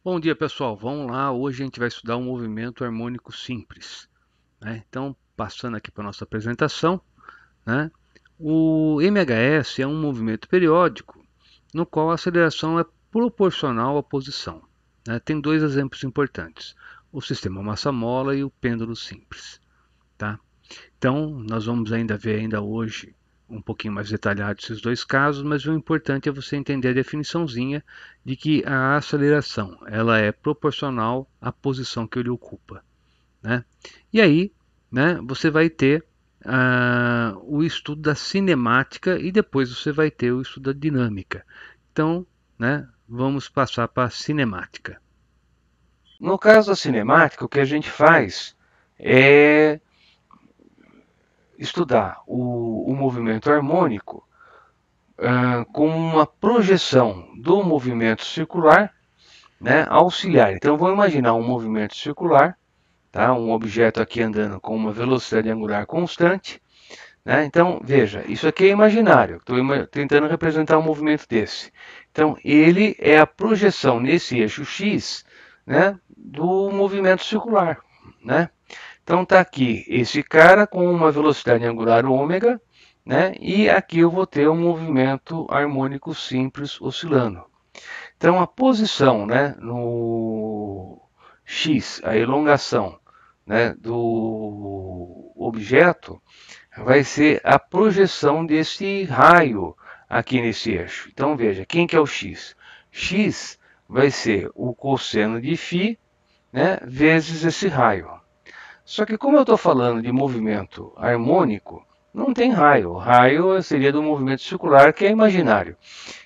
Bom dia, pessoal. Vamos lá. Hoje a gente vai estudar um movimento harmônico simples, né? Então, passando aqui para a nossa apresentação, né? O MHS é um movimento periódico no qual a aceleração é proporcional à posição, né? Tem dois exemplos importantes: o sistema massa-mola e o pêndulo simples, tá? Então, nós vamos ainda ver ainda hoje um pouquinho mais detalhado esses dois casos, mas o importante é você entender a definiçãozinha de que a aceleração ela é proporcional à posição que ele ocupa, né? E aí, né, você vai ter o estudo da cinemática e depois você vai ter o estudo da dinâmica. Então, né, vamos passar para a cinemática. No caso da cinemática, o que a gente faz é estudar o movimento harmônico com uma projeção do movimento circular, né, auxiliar. Então vamos imaginar um movimento circular, tá, um objeto aqui andando com uma velocidade angular constante. Né? Então veja, isso aqui é imaginário. Estou tentando representar um movimento desse. Então ele é a projeção nesse eixo x, né, do movimento circular. Né? Então está aqui esse cara com uma velocidade angular ômega, né? E aqui eu vou ter um movimento harmônico simples oscilando. Então a posição, né, no x, a elongação, né, do objeto, vai ser a projeção desse raio aqui nesse eixo. Então veja, quem que é o x? X vai ser o cosseno de φ, né, vezes esse raio. Só que como eu estou falando de movimento harmônico, não tem raio. O raio seria do movimento circular, que é imaginário.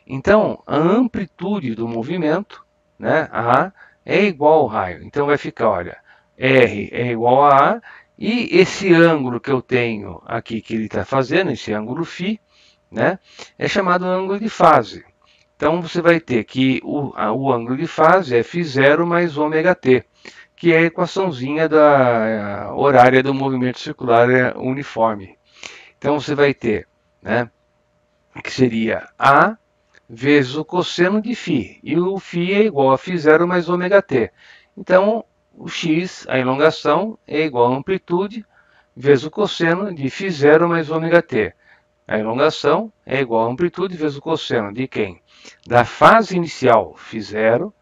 Então, a amplitude do movimento, né, A, é igual ao raio. Então vai ficar, olha, R é igual a A, e esse ângulo que eu tenho aqui, que ele está fazendo, esse ângulo φ, né, é chamado ângulo de fase. Então você vai ter que o ângulo de fase é φ0 mais ômega-t, que é a equaçãozinha da horária do movimento circular uniforme. Então você vai ter, né, que seria A vezes o cosseno de φ, e o φ é igual a φ0 mais ômega-t. Então o x, a elongação, é igual a amplitude vezes o cosseno de φ0 mais ômega-t. A elongação é igual a amplitude vezes o cosseno de quem? Da fase inicial, φ0,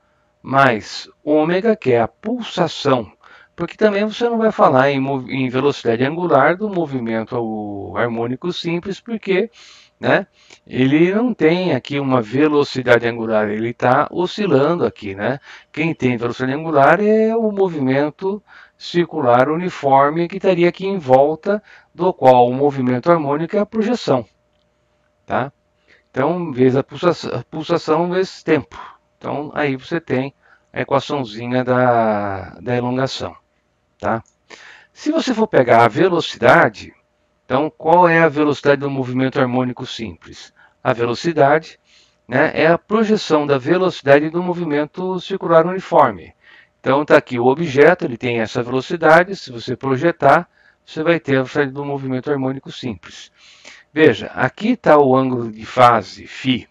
mais ômega, que é a pulsação. Porque também você não vai falar em velocidade angular do movimento harmônico simples, porque, né, ele não tem aqui uma velocidade angular, ele está oscilando aqui. Né? Quem tem velocidade angular é o movimento circular uniforme que estaria aqui em volta, do qual o movimento harmônico é a projeção. Tá? Então, vezes a pulsação vezes tempo. Então, aí você tem a equaçãozinha da elongação. Tá? Se você for pegar a velocidade, então qual é a velocidade do movimento harmônico simples? A velocidade, né, é a projeção da velocidade do movimento circular uniforme. Então está aqui o objeto, ele tem essa velocidade, se você projetar, você vai ter a velocidade do movimento harmônico simples. Veja, aqui está o ângulo de fase, φ,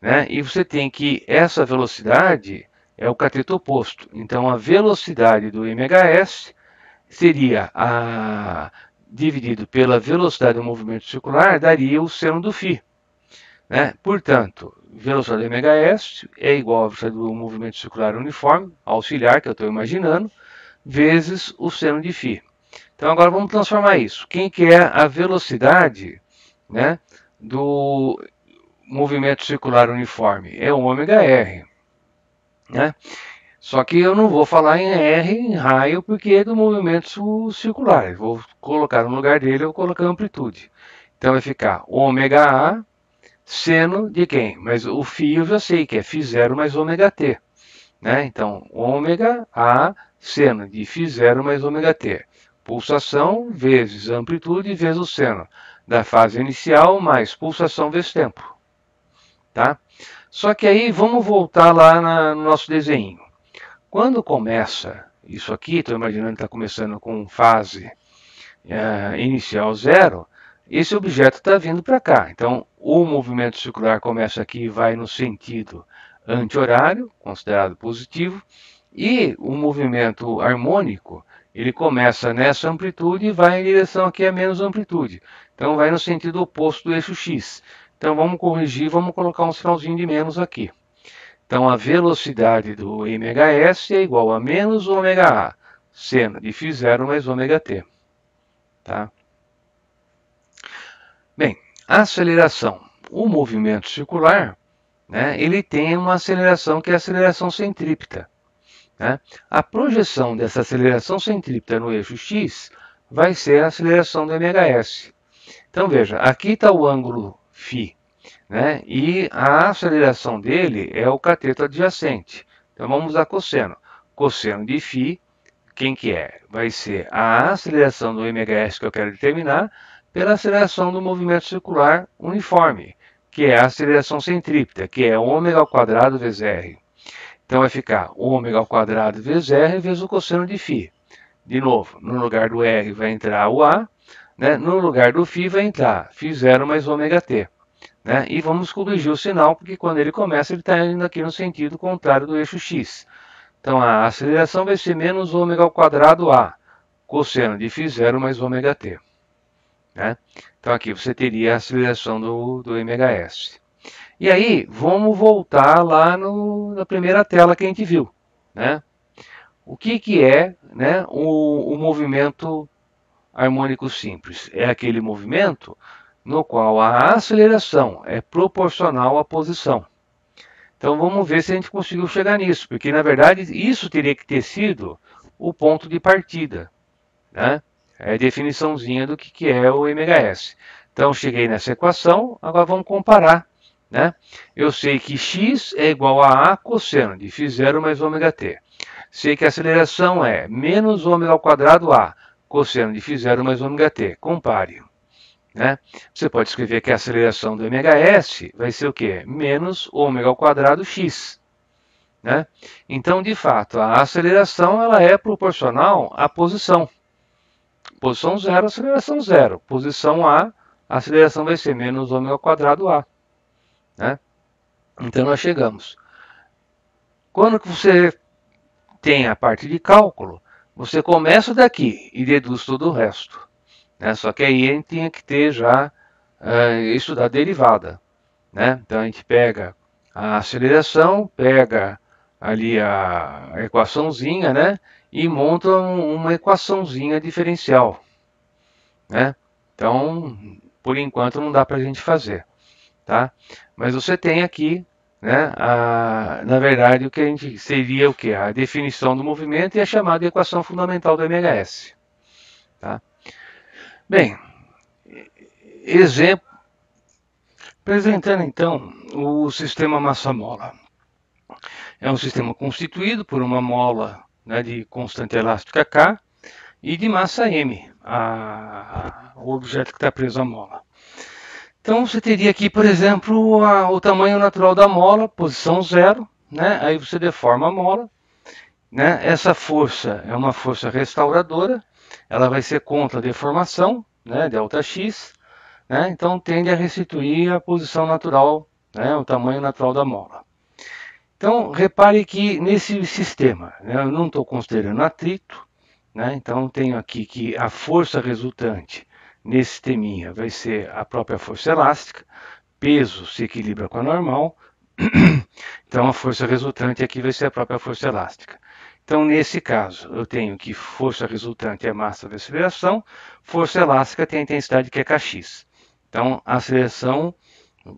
né? E você tem que essa velocidade é o cateto oposto. Então a velocidade do mhs seria dividido pela velocidade do movimento circular, daria o seno do φ. Né? Portanto, velocidade do mhs é igual à velocidade do movimento circular uniforme, auxiliar, que eu estou imaginando, vezes o seno de φ. Então agora vamos transformar isso. Quem que é a velocidade, né, do movimento circular uniforme? É o ômega R. Né? Só que eu não vou falar em R, em raio, porque é do movimento circular. Eu vou colocar no lugar dele, eu vou colocar amplitude. Então vai ficar ômega A seno de quem? Mas o φ eu já sei que é φ0 mais ômega t. Né? Então, ômega A seno de φ0 mais ômega t. Pulsação vezes amplitude vezes o seno da fase inicial mais pulsação vezes tempo. Tá? Só que aí vamos voltar lá no nosso desenho. Quando começa isso aqui, estou imaginando que está começando com fase inicial zero, esse objeto está vindo para cá. Então, o movimento circular começa aqui e vai no sentido anti-horário, considerado positivo, e o movimento harmônico, ele começa nessa amplitude e vai em direção aqui a menos amplitude. Então vai no sentido oposto do eixo X. Então vamos corrigir, vamos colocar um sinalzinho de menos aqui. Então a velocidade do mhs é igual a menos ômega A, seno de φ0 mais ômega t. Tá? Bem, a aceleração. O movimento circular, né, ele tem uma aceleração que é a aceleração centrípeta. Né? A projeção dessa aceleração centrípeta no eixo X vai ser a aceleração do mhs. Então veja, aqui está o ângulo φ, né? E a aceleração dele é o cateto adjacente. Então vamos usar cosseno. Cosseno de φ, quem que é? Vai ser a aceleração do mhs que eu quero determinar pela aceleração do movimento circular uniforme, que é a aceleração centrípeta, que é ômega ao quadrado vezes r. Então vai ficar ômega ao quadrado vezes r vezes o cosseno de φ. De novo, no lugar do r vai entrar o a, né? No lugar do φ vai entrar φ0 mais ômega t. Né? E vamos corrigir o sinal, porque quando ele começa, ele está indo aqui no sentido contrário do eixo x. Então a aceleração vai ser menos ômega ao quadrado a, cosseno de φ0 mais ômega t. Né? Então aqui você teria a aceleração do mhs. E aí, vamos voltar lá na primeira tela que a gente viu. Né? O que é, né, o movimento harmônico simples? É aquele movimento no qual a aceleração é proporcional à posição. Então vamos ver se a gente conseguiu chegar nisso, porque na verdade isso teria que ter sido o ponto de partida. Né? É a definiçãozinha do que é o mhs. Então cheguei nessa equação, agora vamos comparar. Né? Eu sei que x é igual a A cosseno de φ0 mais ômega t. Sei que a aceleração é menos ômega ao quadrado A, cosseno de φ0 mais ômega t. Compare. Né? Você pode escrever que a aceleração do mhs vai ser o quê? Menos ômega ao quadrado x. Né? Então, de fato, a aceleração ela é proporcional à posição. Posição 0, aceleração 0. Posição A, a aceleração vai ser menos ômega ao quadrado A. Né? Então, nós chegamos. Quando que você tem a parte de cálculo, você começa daqui e deduz todo o resto. Né? Só que aí a gente tinha que ter já estudar derivada. Né? Então a gente pega a aceleração, pega ali a equaçãozinha, né? E monta uma equaçãozinha diferencial. Né? Então, por enquanto não dá para a gente fazer. Tá? Mas você tem aqui, né, na verdade, o que a gente seria o que? A definição do movimento e a chamada equação fundamental do mhs. Tá? Bem, exemplo, apresentando então o sistema massa-mola. É um sistema constituído por uma mola, né, de constante elástica K e de massa M, o objeto que está preso à mola. Então você teria aqui, por exemplo, o tamanho natural da mola, posição 0, né? Aí você deforma a mola. Né? Essa força é uma força restauradora, ela vai ser contra a deformação, né? Delta X, né? Então tende a restituir a posição natural, né? O tamanho natural da mola. Então repare que nesse sistema, né? Eu não estou considerando atrito, né? Então tenho aqui que a força resultante nesse sisteminha vai ser a própria força elástica, peso se equilibra com a normal, então a força resultante aqui vai ser a própria força elástica. Então, nesse caso, eu tenho que força resultante é massa vezes aceleração, força elástica tem a intensidade que é Kx. Então, a aceleração,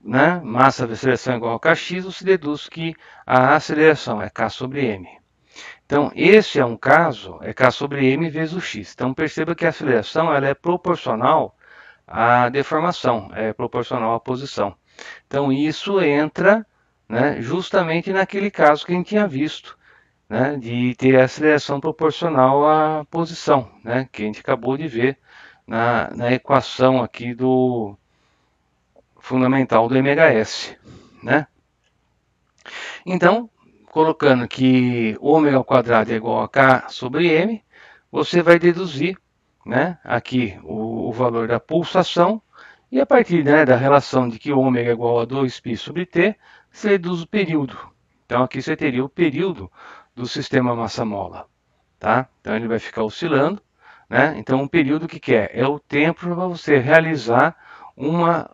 né, massa vezes aceleração é igual a Kx, você deduz que a aceleração é K sobre M. Então, esse é um caso, é K sobre M vezes o X. Então, perceba que a aceleração ela é proporcional à deformação, é proporcional à posição. Então, isso entra, né, justamente naquele caso que a gente tinha visto, né, de ter a aceleração proporcional à posição, né, que a gente acabou de ver na equação aqui do fundamental do mhs. Né? Então, colocando que ômega ao quadrado é igual a K sobre M, você vai deduzir, né, aqui o valor da pulsação, e a partir, né, da relação de que ômega é igual a 2π sobre T, você deduz o período. Então aqui você teria o período do sistema massa-mola, tá? Então ele vai ficar oscilando, né? Então o período que é? É o tempo para você realizar uma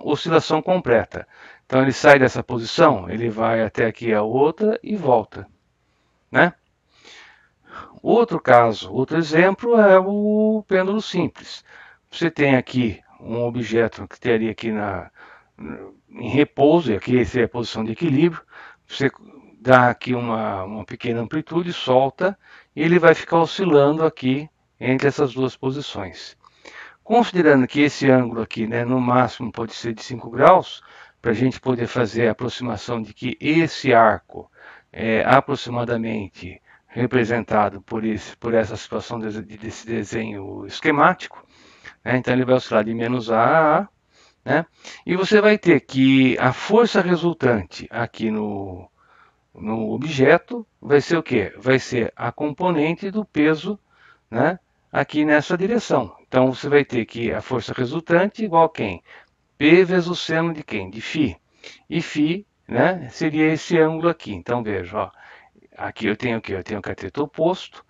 oscilação completa. Então ele sai dessa posição, ele vai até aqui a outra e volta, né? Outro caso, outro exemplo é o pêndulo simples. Você tem aqui um objeto que teria aqui em repouso, e aqui seria a posição de equilíbrio. Você dá aqui uma pequena amplitude, solta, e ele vai ficar oscilando aqui entre essas duas posições. Considerando que esse ângulo aqui, né, no máximo pode ser de 5 graus, para a gente poder fazer a aproximação de que esse arco é aproximadamente representado por essa situação desse desenho esquemático, né? Então ele vai oscilar de menos A a A, né? E você vai ter que a força resultante aqui no objeto vai ser o quê? Vai ser a componente do peso, né, aqui nessa direção. Então você vai ter que a força resultante igual a quem? P vezes o seno de quem? De φ. E φ, né, seria esse ângulo aqui. Então veja, ó, aqui eu tenho o quê? Eu tenho o cateto oposto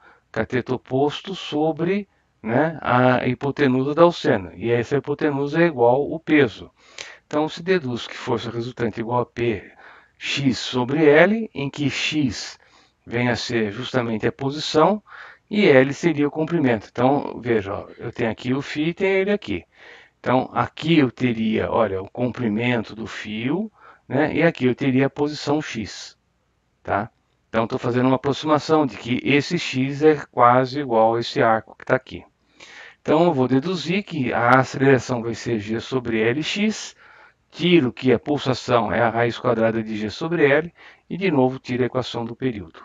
sobre, né, a hipotenusa da alcena. E essa hipotenusa é igual o peso. Então se deduz que força resultante é igual a P x sobre L, em que x vem a ser justamente a posição e L seria o comprimento. Então, veja, ó, eu tenho aqui o fio e tenho ele aqui. Então, aqui eu teria, olha, o comprimento do fio, né? E aqui eu teria a posição x, tá? Então, estou fazendo uma aproximação de que esse x é quase igual a esse arco que está aqui. Então, eu vou deduzir que a aceleração vai ser g sobre Lx, tiro que a pulsação é a raiz quadrada de g sobre L, e de novo tiro a equação do período,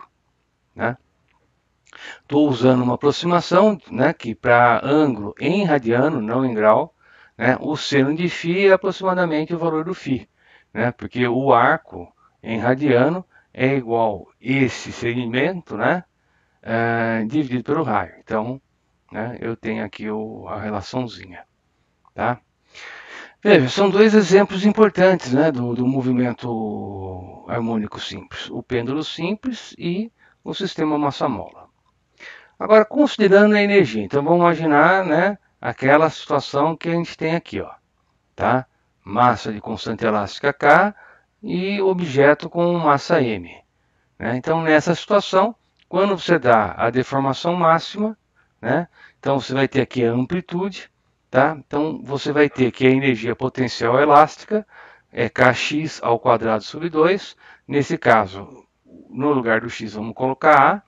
né? Estou usando uma aproximação, né, que para ângulo em radiano, não em grau, né, o seno de φ é aproximadamente o valor do φ, né, porque o arco em radiano é igual esse segmento, né, dividido pelo raio. Então, né, eu tenho aqui a relaçãozinha, tá? Veja, são dois exemplos importantes, né, do movimento harmônico simples, o pêndulo simples e o sistema massa-mola. Agora, considerando a energia, então vamos imaginar, né, aquela situação que a gente tem aqui, ó, tá? Massa de constante elástica K e objeto com massa M, né? Então, nessa situação, quando você dá a deformação máxima, né, então você vai ter aqui a amplitude, tá? Então, você vai ter que a energia potencial elástica é kx ao quadrado sobre 2. Nesse caso, no lugar do x, vamos colocar A.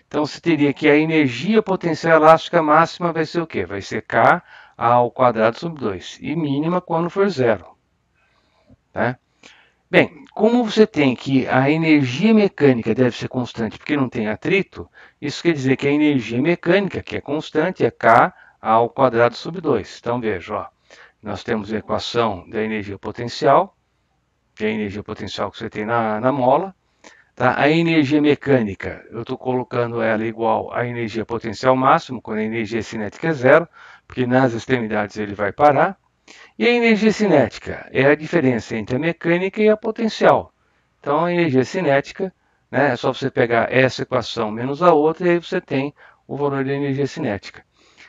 Então, você teria que a energia potencial elástica máxima vai ser o quê? Vai ser K ao quadrado sobre 2. E mínima quando for zero. Tá? Bem, como você tem que a energia mecânica deve ser constante porque não tem atrito, isso quer dizer que a energia mecânica, que é constante, é K ao quadrado sobre 2. Então, veja, ó, nós temos a equação da energia potencial, que é a energia potencial que você tem na mola. Tá? A energia mecânica, eu estou colocando ela igual à energia potencial máxima, quando a energia cinética é zero, porque nas extremidades ele vai parar. E a energia cinética é a diferença entre a mecânica e a potencial. Então, a energia cinética, né, é só você pegar essa equação menos a outra, e aí você tem o valor da energia cinética.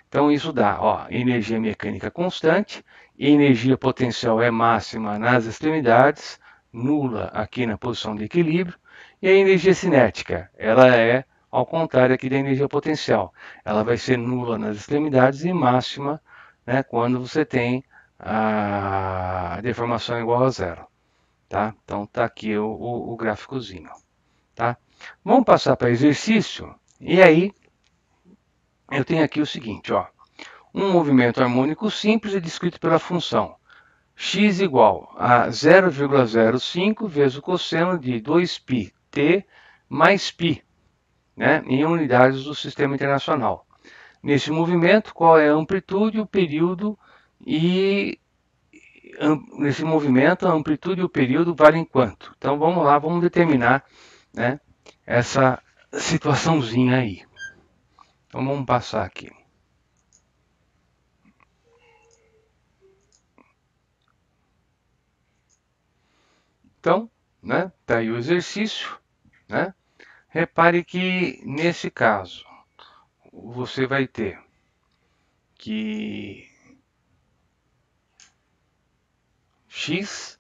Então, isso dá, ó, energia mecânica constante, energia potencial é máxima nas extremidades, nula aqui na posição de equilíbrio, e a energia cinética, ela é ao contrário aqui da energia potencial. Ela vai ser nula nas extremidades e máxima, né, quando você tem a deformação igual a zero. Tá? Então está aqui o gráficozinho. Tá? Vamos passar para exercício. E aí eu tenho aqui o seguinte, ó. Um movimento harmônico simples é descrito pela função x igual a 0,05 vezes o cosseno de 2πt mais π, né, em unidades do Sistema Internacional. Nesse movimento, qual é a amplitude, o período e nesse movimento a amplitude e o período valem quanto? Então vamos lá, vamos determinar, né, essa situaçãozinha aí. Então vamos passar aqui. Então, né? Tá aí o exercício, né? Repare que nesse caso você vai ter que x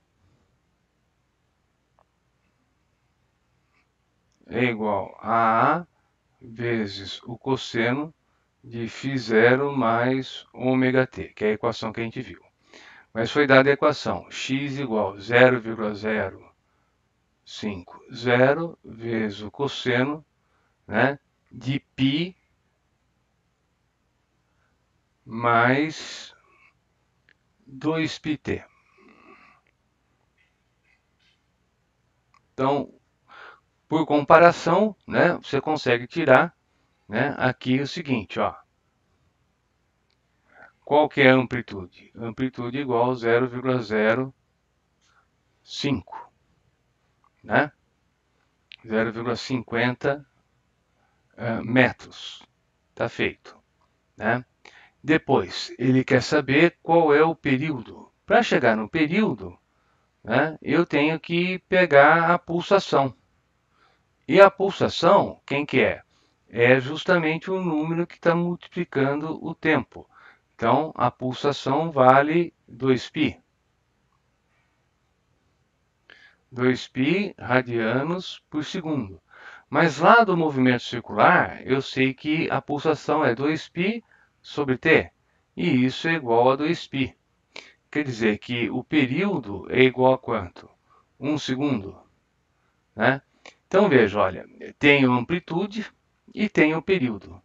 é igual a A vezes o cosseno de φ0 mais ômega t, que é a equação que a gente viu. Mas foi dada a equação x igual a 0,050 vezes o cosseno, né, de π mais 2πt. Então, por comparação, né, você consegue tirar, né, aqui o seguinte, ó. Qual que é a amplitude? Amplitude igual a 0,05, né? 0,50 metros. Tá feito, né? Depois, ele quer saber qual é o período. Para chegar no período, né, eu tenho que pegar a pulsação. E a pulsação, quem que é? É justamente o número que está multiplicando o tempo. Então, a pulsação vale 2π. 2π radianos por segundo. Mas lá do movimento circular, eu sei que a pulsação é 2π sobre t. E isso é igual a 2π. Quer dizer que o período é igual a quanto? 1 segundo. Né? Então veja, olha, tenho amplitude e tenho período.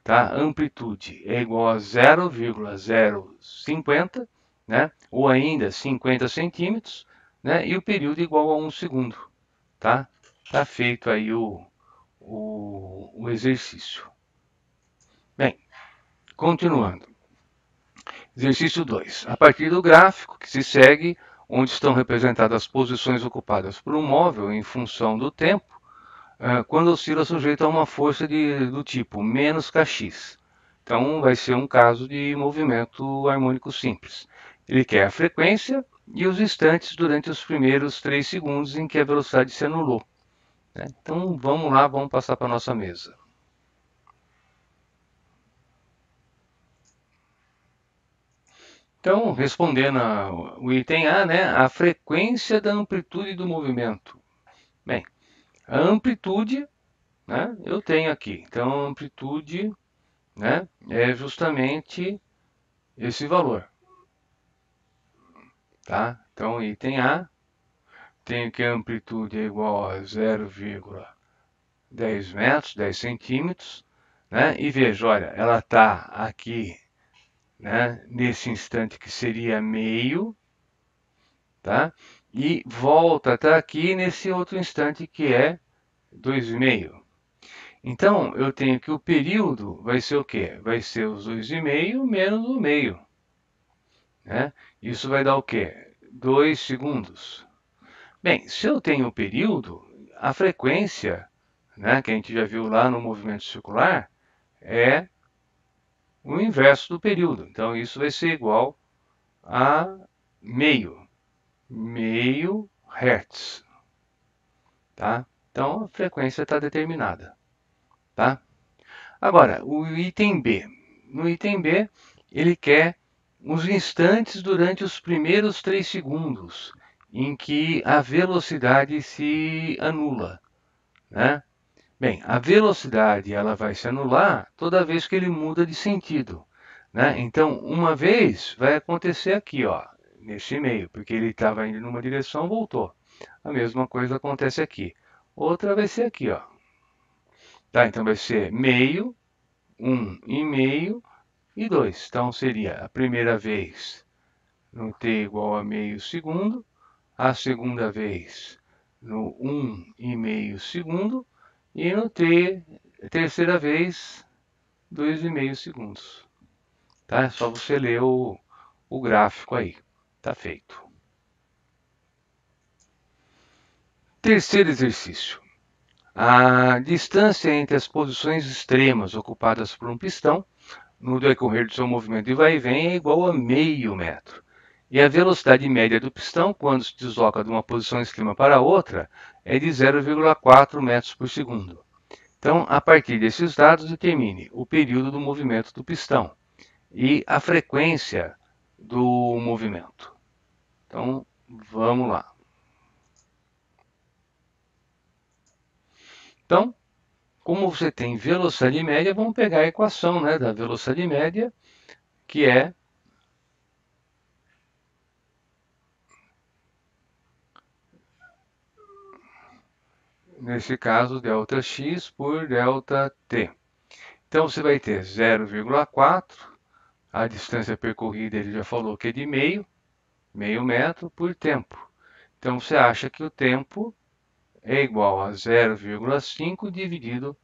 Tá? Amplitude é igual a 0,050, né? Ou ainda 50 centímetros, né? E o período é igual a 1 segundo. Tá? Tá feito aí o exercício. Bem, continuando. Exercício 2. A partir do gráfico que se segue, onde estão representadas as posições ocupadas por um móvel em função do tempo, quando oscila sujeito a uma força do tipo menos kx. Então, vai ser um caso de movimento harmônico simples. Ele quer a frequência e os instantes durante os primeiros 3 segundos em que a velocidade se anulou. Né? Então, vamos lá, vamos passar para a nossa mesa. Então, respondendo o item A, né, a frequência da amplitude do movimento. Bem, a amplitude, né, eu tenho aqui. Então, a amplitude, né, é justamente esse valor. Tá? Então, item A, tenho que a amplitude é igual a 0,10 metros, 10 centímetros. Né? E veja, olha, ela está aqui, né, nesse instante que seria meio, tá? E volta até aqui nesse outro instante que é 2,5. Então, eu tenho que o período vai ser o quê? Vai ser os 2,5 menos o meio. Né? Isso vai dar o quê? 2 segundos. Bem, se eu tenho o período, a frequência, né, que a gente já viu lá no movimento circular, é o inverso do período. Então, isso vai ser igual a meio Hz. Tá? Então, a frequência está determinada. Tá? Agora, o item B. No item B, ele quer os instantes durante os primeiros 3 segundos em que a velocidade se anula. Né? Bem, a velocidade ela vai se anular toda vez que ele muda de sentido. Né? Então, uma vez vai acontecer aqui, ó, nesse meio, porque ele estava indo numa direção, voltou. A mesma coisa acontece aqui. Outra vai ser aqui, ó. Tá? Então vai ser meio, 1,5 e 2. Então seria a primeira vez no t igual a meio segundo, a segunda vez no 1,5 segundo e no t, terceira vez, 2,5 segundos. Tá? É só você ler o gráfico aí. Tá feito. Terceiro exercício. A distância entre as posições extremas ocupadas por um pistão no decorrer do seu movimento de vai e vem é igual a meio metro. E a velocidade média do pistão, quando se desloca de uma posição extrema para outra, é de 0,4 metros por segundo. Então, a partir desses dados, determine o período do movimento do pistão e a frequência do movimento. Então, vamos lá. Então, como você tem velocidade média, vamos pegar a equação, né, da velocidade média, que é nesse caso, ΔX por ΔT. Então, você vai ter 0,4, a distância percorrida ele já falou que é de meio metro por tempo. Então, você acha que o tempo é igual a 0,5 dividido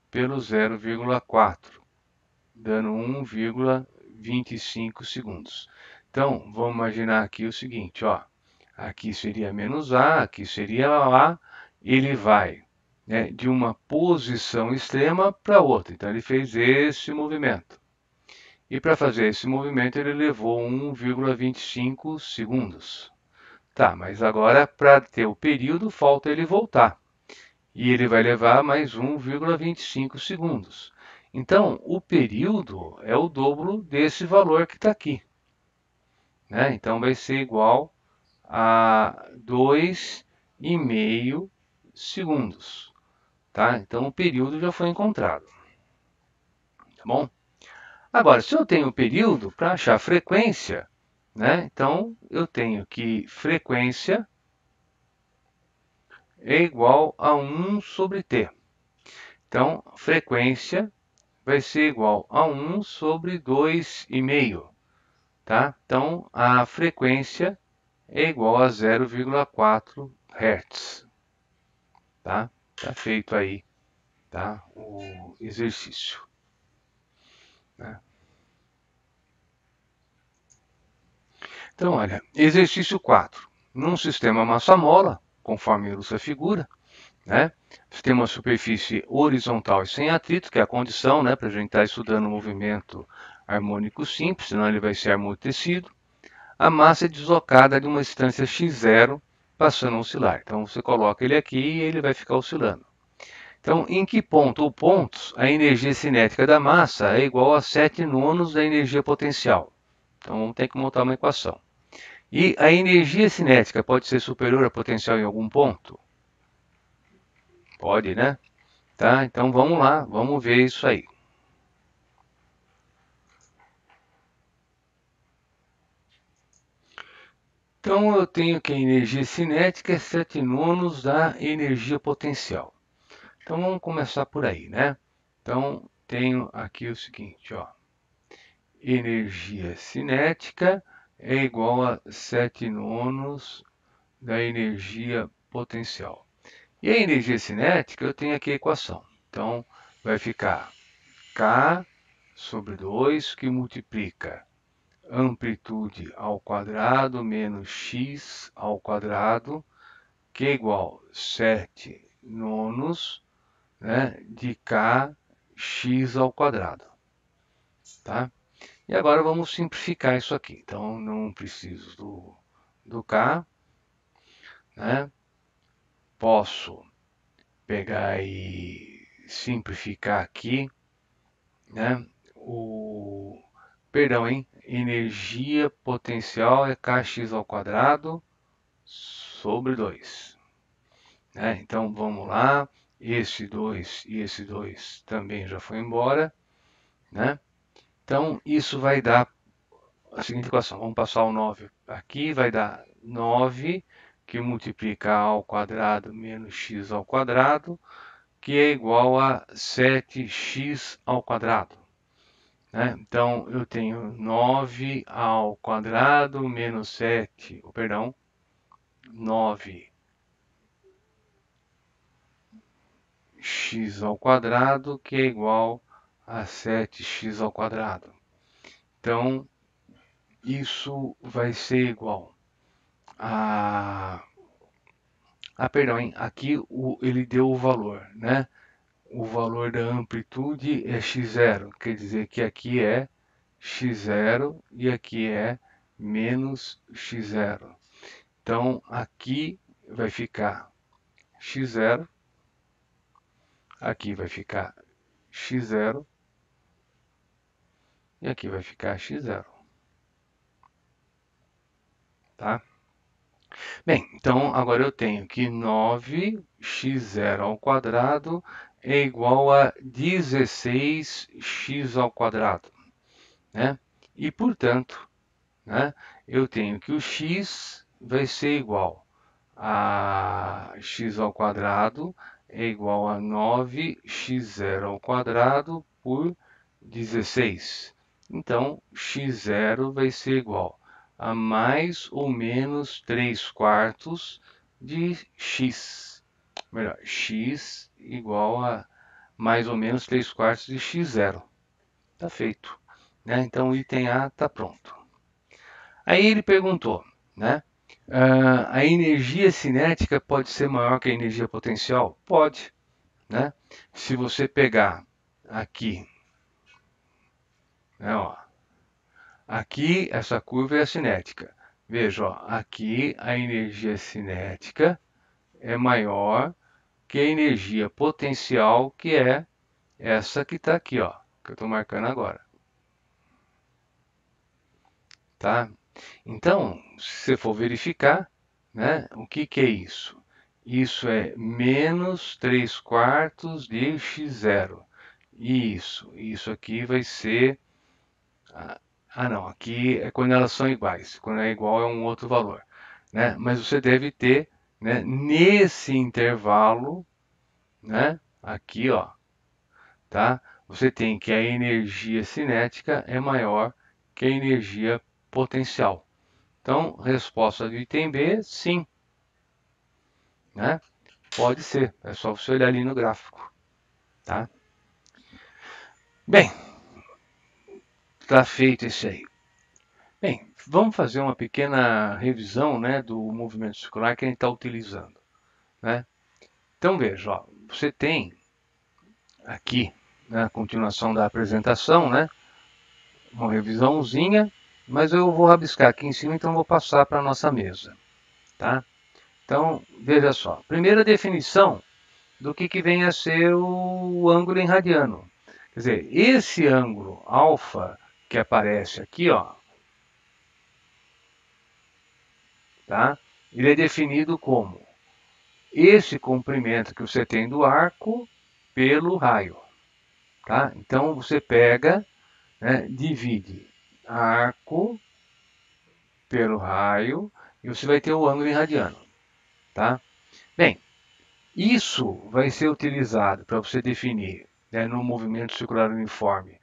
pelo 0,4, dando 1,25 segundos. Então, vamos imaginar aqui o seguinte, ó. Aqui seria menos A, aqui seria A, ele vai, né, de uma posição extrema para outra. Então, ele fez esse movimento. E para fazer esse movimento, ele levou 1,25 segundos. Tá, mas agora, para ter o período, falta ele voltar. E ele vai levar mais 1,25 segundos. Então, o período é o dobro desse valor que está aqui, né? Então, vai ser igual a 2,5 segundos, tá? Então, o período já foi encontrado, tá bom? Agora, se eu tenho o período, para achar a frequência, né? Então, eu tenho que frequência é igual a 1 sobre t. Então, frequência vai ser igual a 1 sobre 2,5, tá? Então, a frequência é igual a 0,4 Hz, tá? Tá feito aí, tá? O exercício, né? Então, olha, exercício 4. Num sistema massa-mola, conforme ilustra a figura, né? Você tem uma superfície horizontal e sem atrito, que é a condição, né, para a gente estar estudando o movimento harmônico simples, senão ele vai ser amortecido. A massa é deslocada de uma distância x0, passando a oscilar. Então, você coloca ele aqui e ele vai ficar oscilando. Então, em que ponto ou pontos a energia cinética da massa é igual a 7 nonos da energia potencial? Então, vamos ter que montar uma equação. E a energia cinética pode ser superior à potencial em algum ponto? Pode, né? Tá? Então, vamos lá, vamos ver isso aí. Então, eu tenho que a energia cinética é 7 nonos da energia potencial. Então, vamos começar por aí, né? Então, tenho aqui o seguinte, ó. Energia cinética é igual a 7 nonos da energia potencial. E a energia cinética, eu tenho aqui a equação. Então, vai ficar K sobre 2, que multiplica amplitude ao quadrado menos x ao quadrado, que é igual a 7 nonos, né, de kx ao quadrado, tá? E agora vamos simplificar isso aqui. Então, não preciso do k, né? Posso pegar e simplificar aqui, né? Perdão, hein? Energia potencial é kx ao quadrado sobre 2. Né? Então, vamos lá. Esse 2 e esse 2 também já foi embora, né? Então, isso vai dar a seguinte equação. Vamos passar o 9 aqui, vai dar 9, que multiplica a ao quadrado menos x ao quadrado, que é igual a 7x ao quadrado. Né? Então, eu tenho 9 ao quadrado menos 7, perdão, 9x ao quadrado, que é igual a 7x ao quadrado. Então, isso vai ser igual a... perdão, hein? Aqui ele deu o valor, né? O valor da amplitude é x0, quer dizer que aqui é x0 e aqui é menos x0. Então, aqui vai ficar x0, aqui vai ficar x0 e aqui vai ficar x0. Tá? Bem, então agora eu tenho que 9x0 ao quadrado é igual a 16x ao quadrado, né? E, portanto, né, eu tenho que o x vai ser igual a x ao quadrado é igual a 9x0 ao quadrado por 16. Então, x0 vai ser igual a mais ou menos 3/4 de x. Melhor, x igual a mais ou menos 3/4 de x0. Está feito, né? Então, o item A está pronto. Aí ele perguntou, né? A energia cinética pode ser maior que a energia potencial? Pode, né? Se você pegar aqui, né, ó, aqui essa curva é a cinética. Veja, ó, aqui a energia cinética é maior que a energia potencial, que é essa que está aqui, ó, que eu estou marcando agora. Tá? Então, se você for verificar, né, o que é isso? Isso é menos 3/4 de x0. Isso aqui vai ser... não, aqui é quando elas são iguais. Quando é igual é um outro valor, né? Mas você deve ter, né, nesse intervalo, né, aqui, ó, tá? Você tem que a energia cinética é maior que a energia potencial. Então, resposta do item B, sim, né? Pode ser, é só você olhar ali no gráfico, tá? Bem, tá feito isso aí. Bem, vamos fazer uma pequena revisão, né, do movimento circular que a gente está utilizando, né? Então veja, ó, você tem aqui, na continuação da apresentação, né, uma revisãozinha, mas eu vou rabiscar aqui em cima, então vou passar para a nossa mesa, tá? Então, veja só, primeira definição do que vem a ser o ângulo em radiano. Quer dizer, esse ângulo alfa que aparece aqui, ó, tá? Ele é definido como esse comprimento que você tem do arco pelo raio, tá? Então você pega, né, divide arco pelo raio e você vai ter o ângulo em radiano, tá? Bem, isso vai ser utilizado para você definir, né, no movimento circular uniforme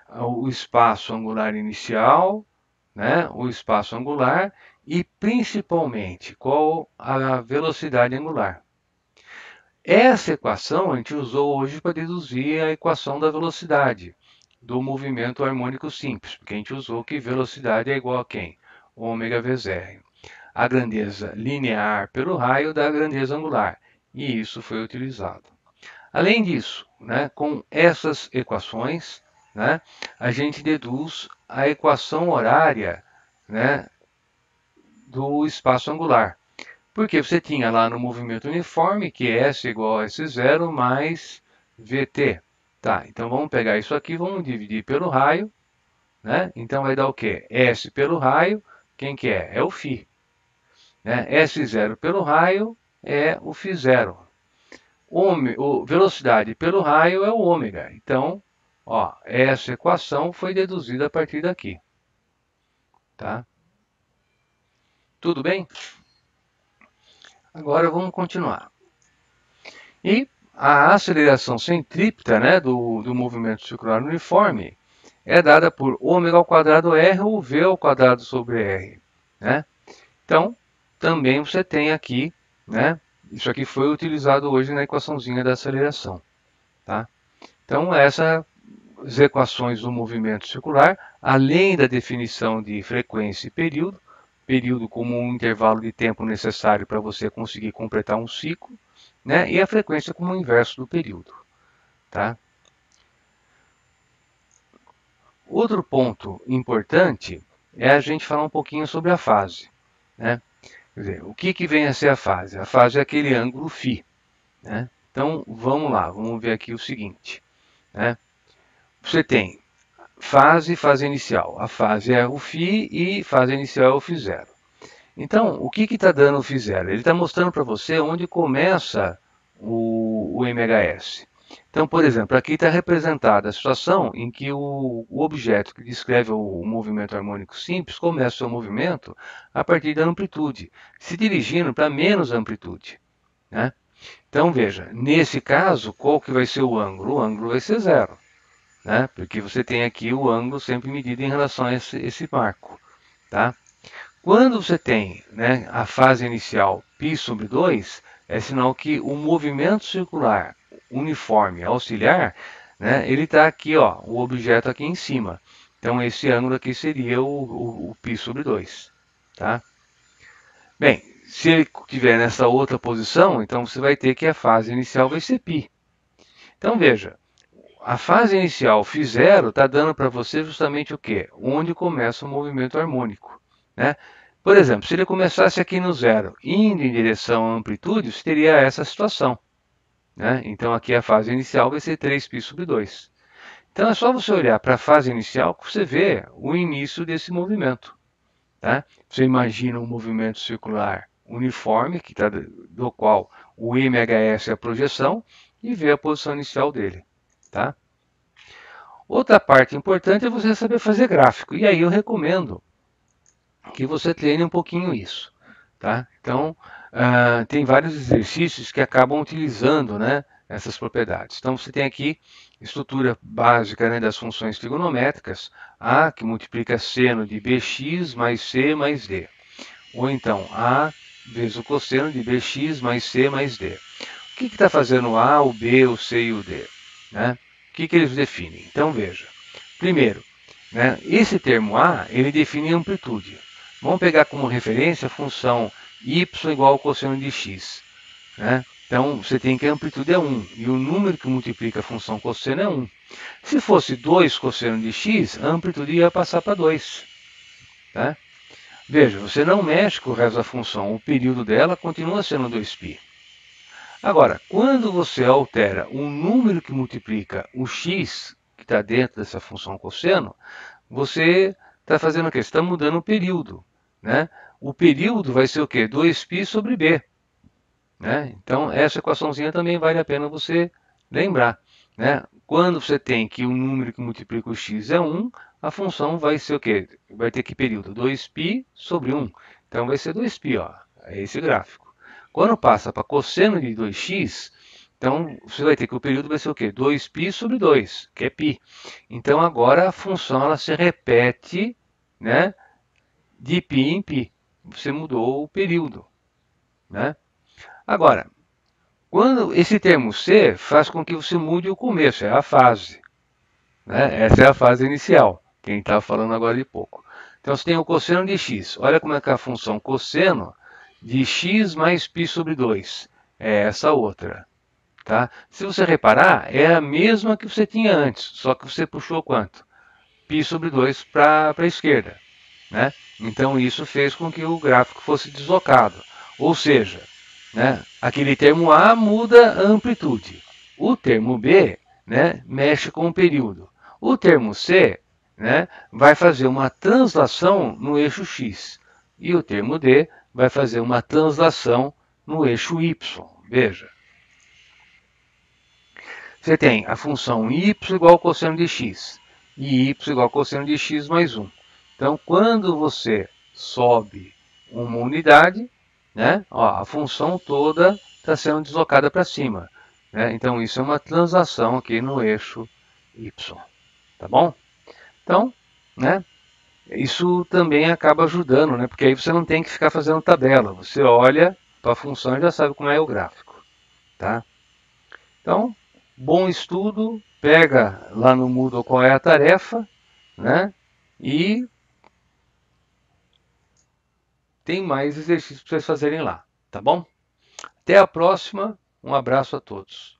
o espaço angular inicial, né, o espaço angular e principalmente qual a velocidade angular. Essa equação a gente usou hoje para deduzir a equação da velocidade do movimento harmônico simples, porque a gente usou que velocidade é igual a quem? Ômega vezes R. A grandeza linear pelo raio da grandeza angular, e isso foi utilizado. Além disso, né, com essas equações, né, a gente deduz a equação horária, né, do espaço angular. Porque você tinha lá no movimento uniforme que S igual a S0 mais VT. Tá, então vamos pegar isso aqui, vamos dividir pelo raio, né? Então vai dar o quê? S pelo raio, quem que é? É o φ. Né? S0 pelo raio é o φ0. Velocidade pelo raio é o ômega. Então, ó, essa equação foi deduzida a partir daqui. Tá? Tudo bem? Agora vamos continuar. E a aceleração centrípeta, né, do movimento circular uniforme é dada por ômega ao quadrado R ou V ao quadrado sobre R. Né? Então, também você tem aqui, né, isso aqui foi utilizado hoje na equaçãozinha da aceleração. Tá? Então, essas equações do movimento circular, além da definição de frequência e período como um intervalo de tempo necessário para você conseguir completar um ciclo, né? E a frequência como o inverso do período. Tá? Outro ponto importante é a gente falar um pouquinho sobre a fase, né? Quer dizer, o que vem a ser a fase? A fase é aquele ângulo φ, né? Então, vamos lá, vamos ver aqui o seguinte, né? Você tem fase e fase inicial. A fase é o φ e fase inicial é o φ0. Então, o que está dando o φ0? Ele está mostrando para você onde começa o MHS. Então, por exemplo, aqui está representada a situação em que o objeto que descreve o movimento harmônico simples começa o seu movimento a partir da amplitude, se dirigindo para menos amplitude, né? Então, veja, nesse caso, qual que vai ser o ângulo? O ângulo vai ser zero, né? Porque você tem aqui o ângulo sempre medido em relação a esse marco, tá? Quando você tem, né, a fase inicial π sobre 2, é sinal que o movimento circular uniforme auxiliar, né, ele está aqui, ó, o objeto aqui em cima. Então, esse ângulo aqui seria o π sobre 2. Tá? Bem, se ele estiver nessa outra posição, então você vai ter que a fase inicial vai ser π. Então, veja, a fase inicial φ0 está dando para você justamente o quê? Onde começa o movimento harmônico, né? Por exemplo, se ele começasse aqui no zero, indo em direção à amplitude, você teria essa situação, né? Então aqui a fase inicial vai ser 3π sobre 2. Então é só você olhar para a fase inicial que você vê o início desse movimento, tá? Você imagina um movimento circular uniforme, do qual o MHS é a projeção, e vê a posição inicial dele, tá? Outra parte importante é você saber fazer gráfico. E aí eu recomendo que você treine um pouquinho isso, tá? Então, tem vários exercícios que acabam utilizando, né, essas propriedades. Então, você tem aqui estrutura básica, né, das funções trigonométricas, A, que multiplica seno de bx mais c mais d. Ou então, A vezes o cosseno de bx mais c mais d. O que está fazendo o A, o B, o C e o D? Né? O que eles definem? Então, veja. Primeiro, né, esse termo A, ele define amplitude. Vamos pegar como referência a função y igual ao cosseno de x. Né? Então, você tem que a amplitude é 1, e o número que multiplica a função cosseno é 1. Se fosse 2 cosseno de x, a amplitude ia passar para 2. Tá? Veja, você não mexe com o resto da função, o período dela continua sendo 2π. Agora, quando você altera o número que multiplica o x, que está dentro dessa função cosseno, você está fazendo o quê? Você está mudando o período, né? O período vai ser o quê? 2π sobre b. Né? Então, essa equaçãozinha também vale a pena você lembrar. Né? Quando você tem que o número que multiplica o x é 1, a função vai ser o quê? Vai ter que período? 2π sobre 1. Então, vai ser 2π, ó. É esse gráfico. Quando passa para cosseno de 2x, então você vai ter que o período vai ser o quê? 2π sobre 2, que é π. Então, agora a função ela se repete, né, de π em π. Você mudou o período. Né? Agora, quando esse termo C faz com que você mude o começo, é a fase. Né? Essa é a fase inicial, quem está falando agora de pouco. Então você tem o cosseno de x. Olha como é que é a função cosseno de x mais π sobre 2. É essa outra. Tá? Se você reparar, é a mesma que você tinha antes, só que você puxou quanto? π sobre 2 para a esquerda. Né? Então isso fez com que o gráfico fosse deslocado. Ou seja, né, aquele termo A muda a amplitude. O termo B, né, mexe com o período. O termo C, né, vai fazer uma translação no eixo X. E o termo D vai fazer uma translação no eixo Y. Veja. Você tem a função y igual ao cosseno de x e y igual ao cosseno de x mais 1. Então, quando você sobe uma unidade, né, ó, a função toda está sendo deslocada para cima. Né? Então, isso é uma translação aqui no eixo y. Tá bom? Então, né, isso também acaba ajudando, né, porque aí você não tem que ficar fazendo tabela. Você olha para a função e já sabe como é o gráfico. Tá? Então, bom estudo, pega lá no Moodle qual é a tarefa, né? E tem mais exercícios para vocês fazerem lá, tá bom? Até a próxima, um abraço a todos.